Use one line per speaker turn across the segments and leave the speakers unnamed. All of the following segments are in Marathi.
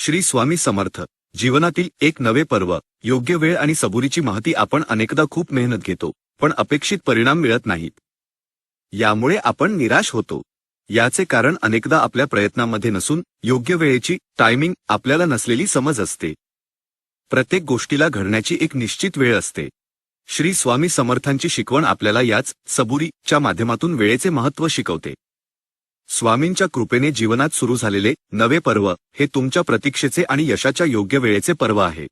श्री स्वामी समर्थ. जीवनातील एक नवे पर्व, योग्य वेळ आणि सबुरीची माहिती. आपण अनेकदा खूप मेहनत घेतो, पण अपेक्षित परिणाम मिळत नाहीत. यामुळे आपण निराश होतो. याचे कारण अनेकदा आपल्या प्रयत्नांमध्ये नसून योग्य वेळेची टायमिंग आपल्याला नसलेली समज असते. प्रत्येक गोष्टीला घडण्याची एक निश्चित वेळ असते. श्री स्वामी समर्थांची शिकवण आपल्याला याच सबुरीच्या माध्यमातून वेळेचे महत्त्व शिकवते. स्वामींच्या कृपेने जीवनात सुरू झालेले नवे पर्व हे तुमच्या प्रतीक्षेचे आणि यशाच्या योग्य वेळेचे पर्व आहे.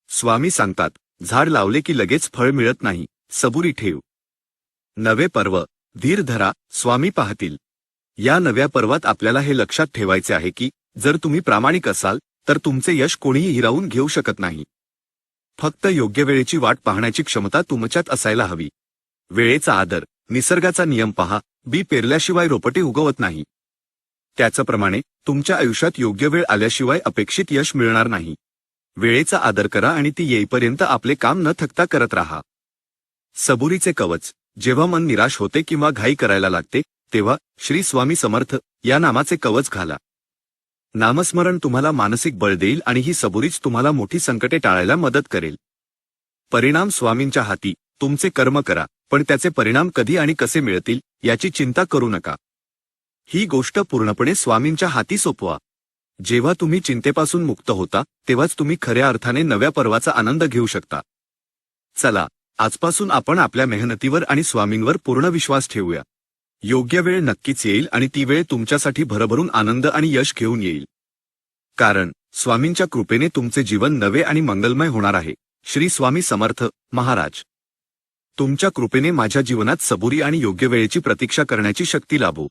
स्वामी सांगतात, झाड लावले की लगेच फळ मिळत नाही, सबुरी ठेव. नवे पर्व, धीर धरा, स्वामी पाहतील. या नव्या पर्वात आपल्याला हे लक्षात ठेवायचे आहे की जर तुम्ही प्रामाणिक असाल तर तुमचे यश कोणीही हिरावून घेऊ शकत नाही. फक्त योग्य वेळेची वाट पाहण्याची क्षमता तुमच्यात असायला हवी. वेळेचा आदर. निसर्गाचा नियम पहा, बी पेरल्याशिवाय रोपटे उगवत नाही. त्याचप्रमाणे तुमच्या आयुष्यात योग्य वेळ आल्याशिवाय अपेक्षित यश मिळणार नाही. वेळेचा आदर करा आणि ती येईपर्यंत आपले काम न थकता करत राहा. सबुरीचे कवच. जेव्हा मन निराश होते किंवा घाई करायला लागते तेव्हा श्री स्वामी समर्थ या नामाचे कवच घाला. नामस्मरण तुम्हाला मानसिक बळ देईल आणि ही सबुरीच तुम्हाला मोठी संकटे टाळायला मदत करेल. परिणाम स्वामींच्या हाती. तुमचे कर्म करा, पण त्याचे परिणाम कधी आणि कसे मिळतील याची चिंता करू नका. ही गोष्ट पूर्णपणे स्वामींच्या हाती सोपवा. जेव्हा तुम्ही चिंतेपासून मुक्त होता तेव्हाच तुम्ही खऱ्या अर्थाने नव्या पर्वाचा आनंद घेऊ शकता. चला, आजपासून आपण आपल्या मेहनतीवर आणि स्वामींवर पूर्ण विश्वास ठेवूया. योग्य वेळ नक्कीच येईल आणि ती वेळ तुमच्यासाठी भरभरून आनंद आणि यश घेऊन येईल. कारण स्वामींच्या कृपेने तुमचे जीवन नवे आणि मंगलमय होणार आहे. श्री स्वामी समर्थ महाराज. तुमच्या कृपेने माझ्या जीवनात सबुरी आणि योग्य वेळेची प्रतीक्षा करण्याची शक्ती लाभो.